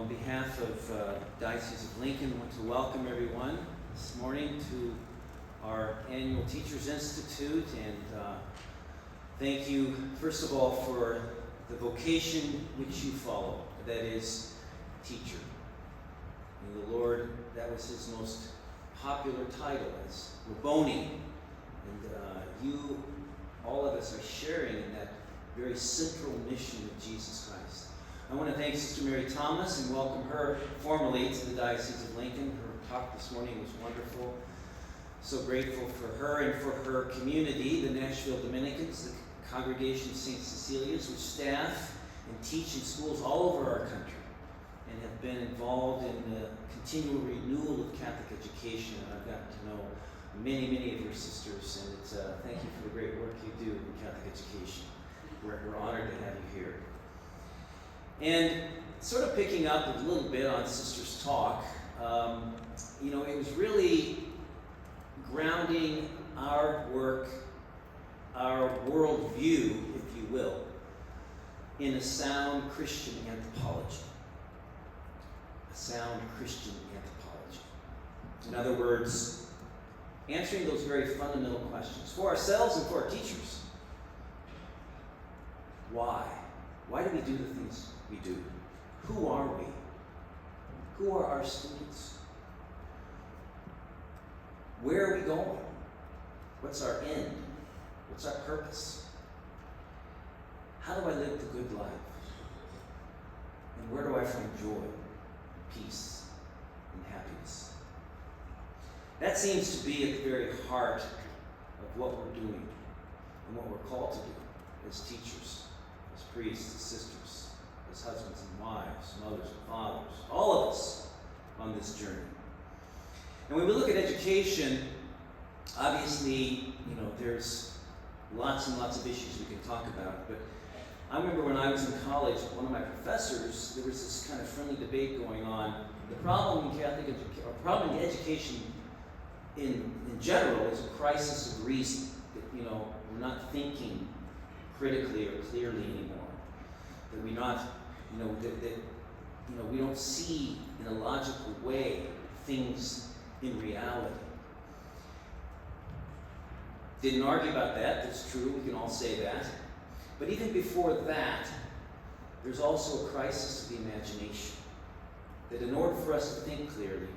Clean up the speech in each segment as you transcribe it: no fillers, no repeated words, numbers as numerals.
On behalf of Diocese of Lincoln, I want to welcome everyone this morning to our annual Teachers Institute, and thank you, first of all, for the vocation which you follow, that is teacher. And the Lord, that was his most popular title, as Rabboni, and you, all of us, are sharing in that very central mission of Jesus Christ. I want to thank Sister Mary Thomas and welcome her formally to the Diocese of Lincoln. Her talk this morning was wonderful. So grateful for her and for her community, the Nashville Dominicans, the Congregation of St. Cecilia's, which staff and teach in schools all over our country and have been involved in the continual renewal of Catholic education. And I've gotten to know many of your sisters, and it's thank you for the great work you do in Catholic education. We're honored to have you here. And sort of picking up a little bit on Sister's talk, it was really grounding our work, our worldview, if you will, in a sound Christian anthropology. A sound Christian anthropology. In other words, answering those very fundamental questions for ourselves and for our teachers. Why? Why do we do the things we do? Who are we? Who are our students? Where are we going? What's our end? What's our purpose? How do I live the good life? And where do I find joy, peace, and happiness? That seems to be at the very heart of what we're doing and what we're called to do as teachers, as priests, as sisters, as husbands and wives, mothers and fathers, all of us on this journey. And when we look at education, obviously, there's lots and lots of issues we can talk about. But I remember when I was in college, one of my professors, there was this kind of friendly debate going on. The problem in problem in education in general is a crisis of reason. That, we're not thinking critically or clearly anymore. That we we don't see in a logical way things in reality. Didn't argue about that, that's true, we can all say that. But even before that, there's also a crisis of the imagination. That in order for us to think clearly,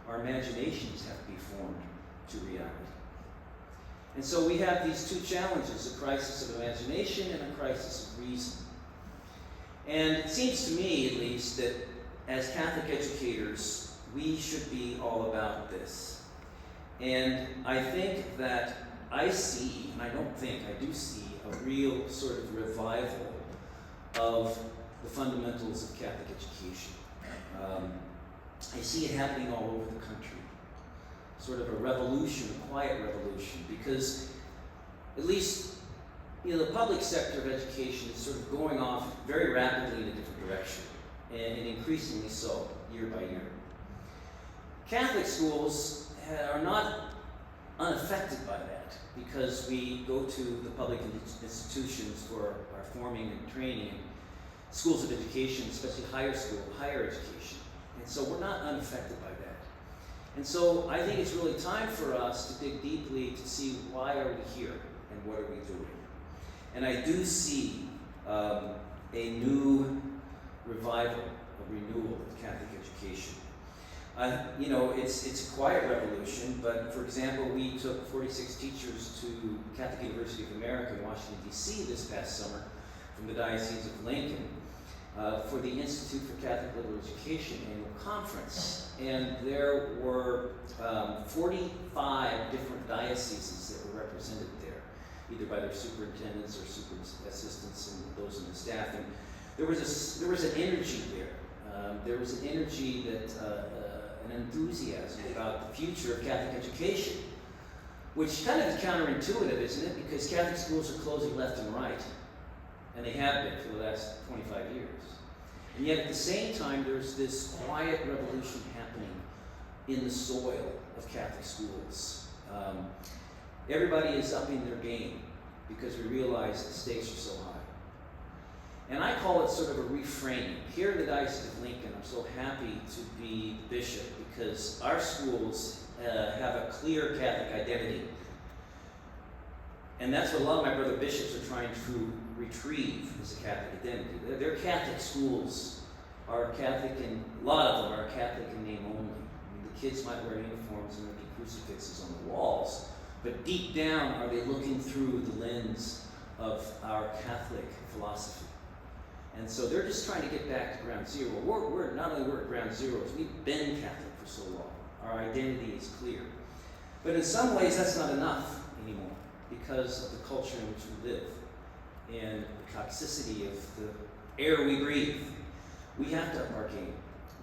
our imaginations have to be formed to reality. And so we have these two challenges, a crisis of imagination and a crisis of reason. And it seems to me, at least, that as Catholic educators, we should be all about this. And I think that I do see a real sort of revival of the fundamentals of Catholic education. I see it happening all over the country. Sort of a revolution, a quiet revolution, because at least the public sector of education is sort of going off very rapidly in a different direction, and increasingly so, year by year. Catholic schools are not unaffected by that, because we go to the public institutions for our forming and training, and schools of education, especially higher education. And so we're not unaffected by that. And so I think it's really time for us to dig deeply to see why are we here and what are we doing. And I do see a new revival, a renewal of Catholic education. It's a quiet revolution, but for example, we took 46 teachers to Catholic University of America in Washington, D.C. this past summer from the Diocese of Lincoln for the Institute for Catholic Liberal Education annual conference. And there were 45 different dioceses that were represented there, either by their superintendents or super assistants and those in the staff. And there was an energy there. There was an energy an enthusiasm about the future of Catholic education, which kind of is counterintuitive, isn't it? Because Catholic schools are closing left and right, and they have been for the last 25 years. And yet at the same time, there's this quiet revolution happening in the soil of Catholic schools. Everybody is upping their game because we realize the stakes are so high. And I call it sort of a reframing. Here in the Diocese of Lincoln, I'm so happy to be the bishop because our schools have a clear Catholic identity. And that's what a lot of my brother bishops are trying to retrieve, is a Catholic identity. Their Catholic schools are Catholic, and a lot of them are Catholic in name only. I mean, the kids might wear uniforms and there'll be crucifixes on the walls, but deep down, are they looking through the lens of our Catholic philosophy? And so they're just trying to get back to ground zero. We're not only we're at ground zero, we've been Catholic for so long. Our identity is clear. But in some ways, that's not enough anymore because of the culture in which we live and the toxicity of the air we breathe. We have to up our game.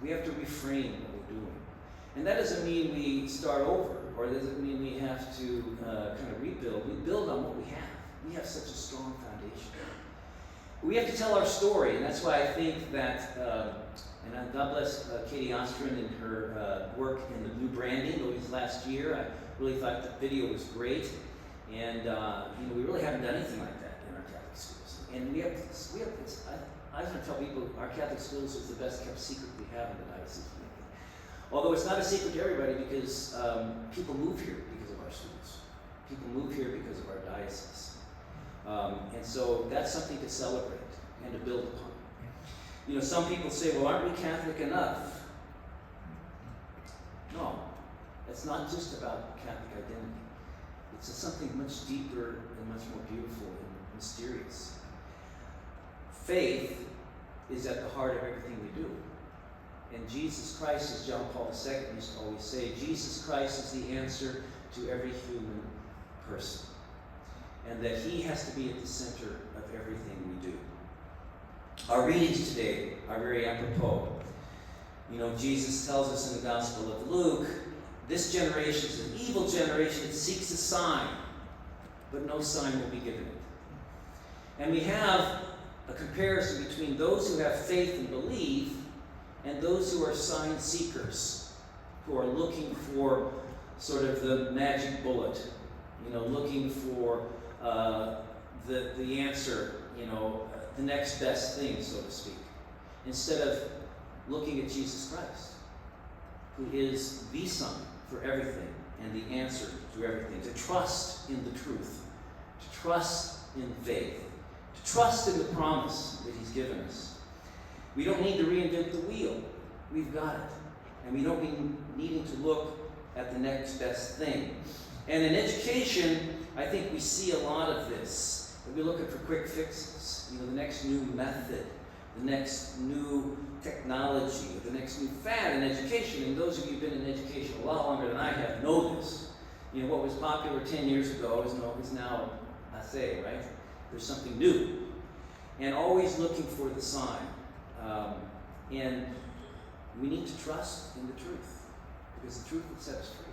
We have to reframe what we're doing. And that doesn't mean we start over, or doesn't mean we have to kind of rebuild. We build on what we have. We have such a strong foundation. We have to tell our story, and that's why I think that, and God bless Katie Ostrin and her work in the new branding over this last year. I really thought the video was great, and we really haven't done anything like that in our Catholic schools. And we have I often tell people our Catholic schools is the best kept secret we have in the Diocese of Lincoln. Although it's not a secret to everybody because people move here because of our schools. People move here because of our diocese. And so that's something to celebrate and to build upon. Some people say, well, aren't we Catholic enough? No, it's not just about Catholic identity. It's something much deeper and much more beautiful and mysterious. Faith is at the heart of everything we do. And Jesus Christ, as John Paul II used to always say, Jesus Christ is the answer to every human person. And that he has to be at the center of everything we do. Our readings today are very apropos. Jesus tells us in the Gospel of Luke, this generation is an evil generation that seeks a sign, but no sign will be given it. And we have a comparison between those who have faith and believe and those who are sign seekers, who are looking for sort of the magic bullet, looking for the answer, the next best thing, so to speak, instead of looking at Jesus Christ, who is the sign for everything and the answer to everything. To trust in the truth, to trust in faith, to trust in the promise that he's given us. We don't need to reinvent the wheel. We've got it. And we don't be needing to look at the next best thing. And in education, I think we see a lot of this. We're looking for quick fixes. The next new method, the next new technology, the next new fad in education. And those of you who've been in education a lot longer than I have know this. What was popular 10 years ago is now passé, right? There's something new. And always looking for the sign. And we need to trust in the truth, because the truth will set us free.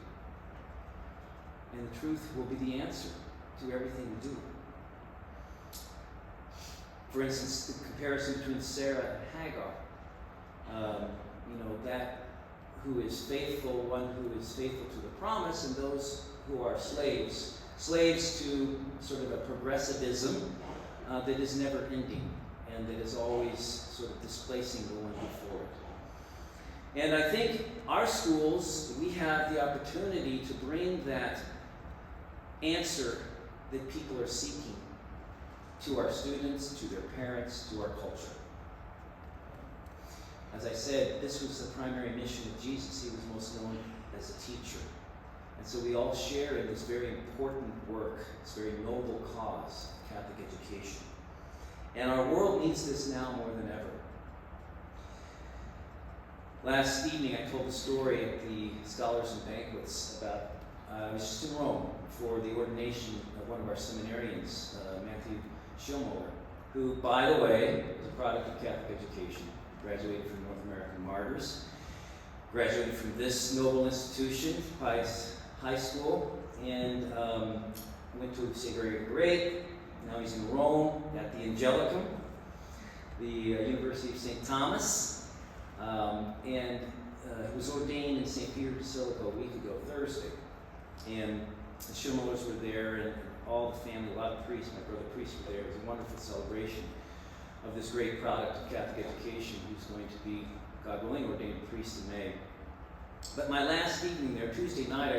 And the truth will be the answer to everything we do. For instance, the comparison between Sarah and Hagar. That who is faithful, one who is faithful to the promise, and those who are slaves. Slaves to sort of a progressivism that is never ending and that is always sort of displacing the one before it. And I think our schools, we have the opportunity to bring that answer that people are seeking to our students, to their parents, to our culture. As I said, this was the primary mission of Jesus. He was most known as a teacher. And so we all share in this very important work, this very noble cause of Catholic education. And our world needs this now more than ever. Last evening I told the story at the Scholars and Banquets about, I was just in Rome for the ordination of one of our seminarians, Matthew Schillmuller, who, by the way, is a product of Catholic education, graduated from North American Martyrs, graduated from this noble institution, Pius High School, and went to St. Gregory the Great. Now he's in Rome at the Angelicum, the University of St. Thomas, and he was ordained in St. Peter Basilica a week ago, Thursday. And the Schillmullers were there, and all the family, a lot of priests, my brother priests were there. It was a wonderful celebration. of this great product of Catholic education who's going to be, God willing, ordained priest in May. But my last evening there, Tuesday night,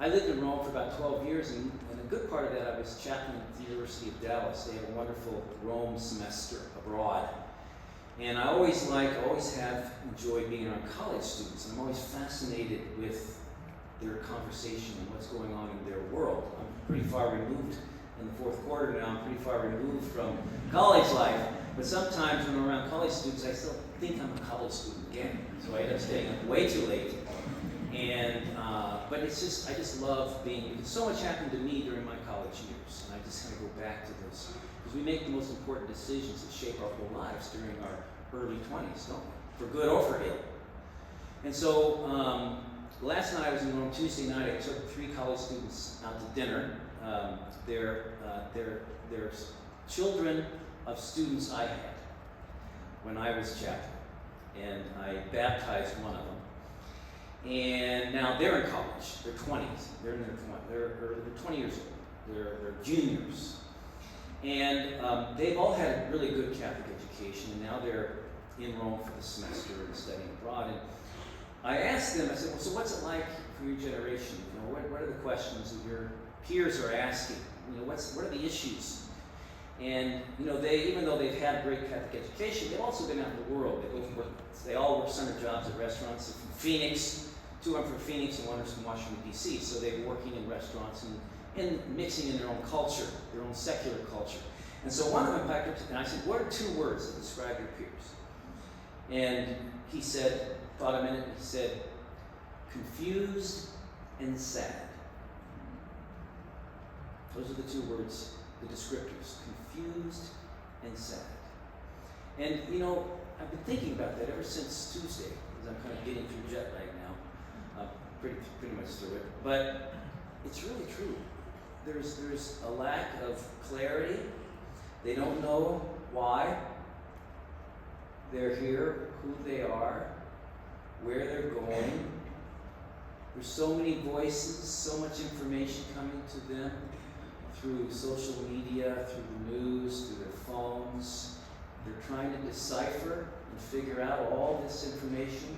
I lived in Rome for about 12 years, and a good part of that I was chaplain at the University of Dallas. They have a wonderful Rome semester abroad. And I always have enjoyed being around college students, and I'm always fascinated with their conversation and what's going on in their world. I'm pretty far removed in the fourth quarter now, I'm pretty far removed from college life, but sometimes when I'm around college students, I still think I'm a college student again, so I end up staying up way too late. And but I just love being, because so much happened to me during my college years, and I just kind of go back to those, because we make the most important decisions that shape our whole lives during our early 20s, don't we? For good or for ill. And so last night I was in Rome. Tuesday night I took 3 college students out to dinner. They're children of students I had when I was chaplain, and I baptized one of them. And now they're in college. They're 20s. They're in their 20s. They're 20 years old. They're juniors, and they've all had a really good Catholic education, and now they're in Rome for the semester and studying abroad. And I asked them. I said, "Well, so what's it like for your generation? You know, what are the questions that your peers are asking? You know, what are the issues?" And you know, even though they've had great Catholic education, they've also been out in the world. They all work summer jobs at restaurants. They're from Phoenix. 2 are from Phoenix and 1 is from Washington, D.C. So they're working in restaurants and mixing in their own culture, their own secular culture. And so one of them piped up and I said, "What are 2 words that describe your peers?" And he said, thought a minute, and he said, "confused and sad." Those are the 2 words, the descriptors, confused and sad. And you know, I've been thinking about that ever since Tuesday, because I'm kind of getting through jet lag now. Pretty much through it. But it's really true. There's a lack of clarity. They don't know why they're here, who they are, where they're going. There's so many voices, so much information coming to them through social media, through the news, through their phones. They're trying to decipher and figure out all this information.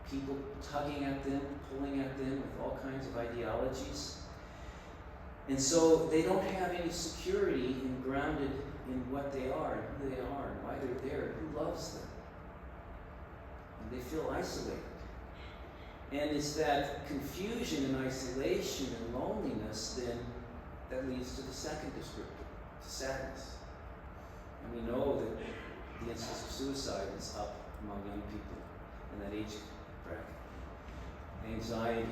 People tugging at them, pulling at them with all kinds of ideologies. And so they don't have any security and grounded in what they are and who they are and why they're there and who loves them. And they feel isolated. And it's that confusion and isolation and loneliness then that leads to the second descriptor, to sadness. And we know that the incidence of suicide is up among young people in that age bracket. Anxiety,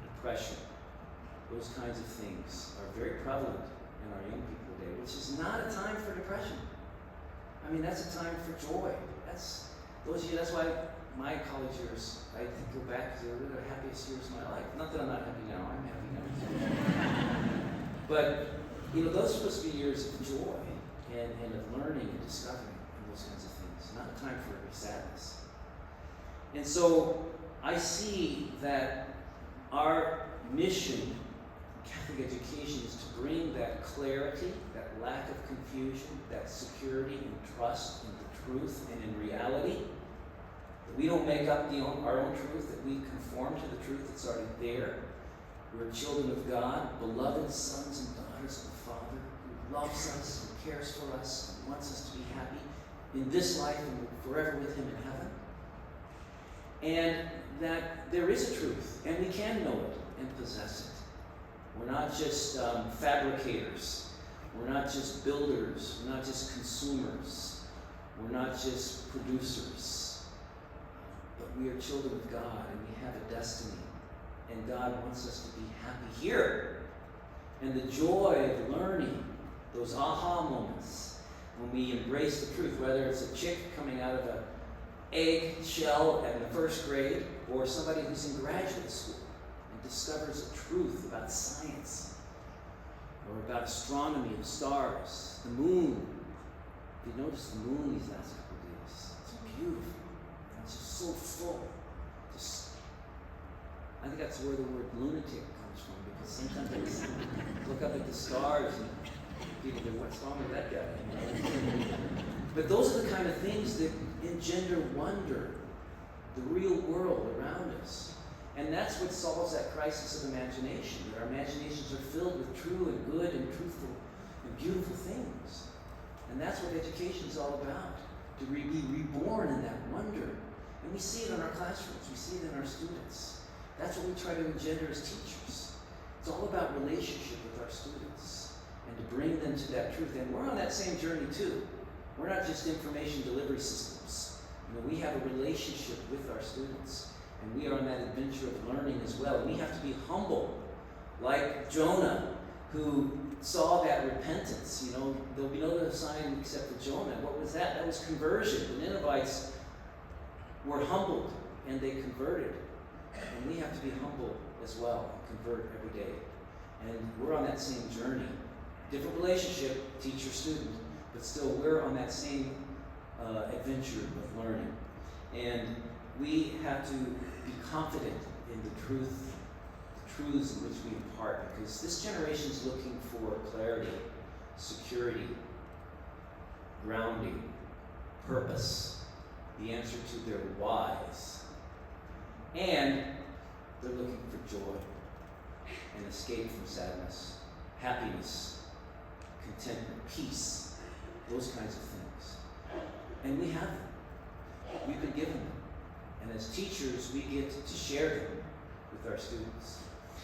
depression, those kinds of things are very prevalent in our young people today, which is not a time for depression. I mean, that's a time for joy. That's why my college years, I go back because they were the happiest years of my life. Not that I'm not happy now, I'm happy now. But, you know, those are supposed to be years of joy and of learning and discovering and those kinds of things. Not a time for sadness. And so I see that our mission in Catholic education is to bring that clarity, that lack of confusion, that security and trust in the truth and in reality. That we don't make up our own truth, that we conform to the truth that's already there. We're children of God, beloved sons and daughters of the Father, who loves us and cares for us and wants us to be happy in this life and forever with Him in heaven. And that there is a truth, and we can know it and possess it. We're not just fabricators. We're not just builders. We're not just consumers. We're not just producers. But we are children of God, and we have a destiny. And God wants us to be happy here. And the joy of learning, those aha moments, when we embrace the truth, whether it's a chick coming out of an egg shell in the first grade, or somebody who's in graduate school and discovers a truth about science, or about astronomy and stars, the moon. If you notice the moon these last couple of days, it's beautiful. And it's just so full. I think that's where the word lunatic comes from, because sometimes I look up at the stars and People go, what's wrong with that guy? But those are the kind of things that engender wonder, the real world around us. And that's what solves that crisis of imagination, that our imaginations are filled with true and good and truthful and beautiful things. And that's what education is all about, to be reborn in that wonder. And we see it in our classrooms, we see it in our students. That's what we try to engender as teachers. It's all about relationship with our students and to bring them to that truth. And we're on that same journey too. We're not just information delivery systems. We have a relationship with our students. And we are on that adventure of learning as well. And we have to be humble, like Jonah, who saw that repentance. There'll be no other sign except for Jonah. What was that? That was conversion. The Ninevites were humbled, and they converted. And we have to be humble as well, and convert every day. And we're on that same journey. Different relationship, teacher-student, but still we're on that same adventure of learning. And we have to be confident in the truths in which we impart, because this generation is looking for clarity, security, grounding, purpose, the answer to their whys. And they're looking for joy and escape from sadness, happiness, contentment, peace, those kinds of things. And we have them. We've been given them. And as teachers, we get to share them with our students.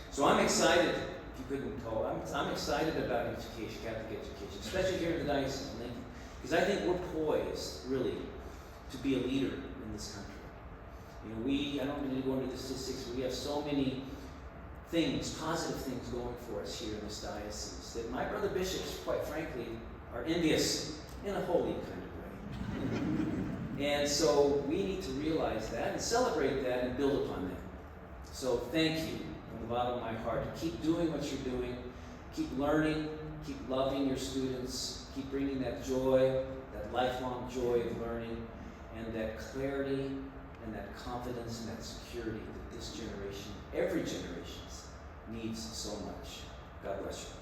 So I'm excited, if you couldn't tell, I'm excited about education, Catholic education, especially here in the Diocese of Lincoln, because I think we're poised, really, to be a leader in this country. I don't need to go into the statistics, but we have so many things, positive things going for us here in this diocese, that my brother bishops, quite frankly, are envious in a holy kind of way. And so we need to realize that and celebrate that and build upon that. So thank you from the bottom of my heart. Keep doing what you're doing. Keep learning. Keep loving your students. Keep bringing that joy, that lifelong joy of learning, and that clarity and that confidence and that security that this generation, every generation, needs so much. God bless you.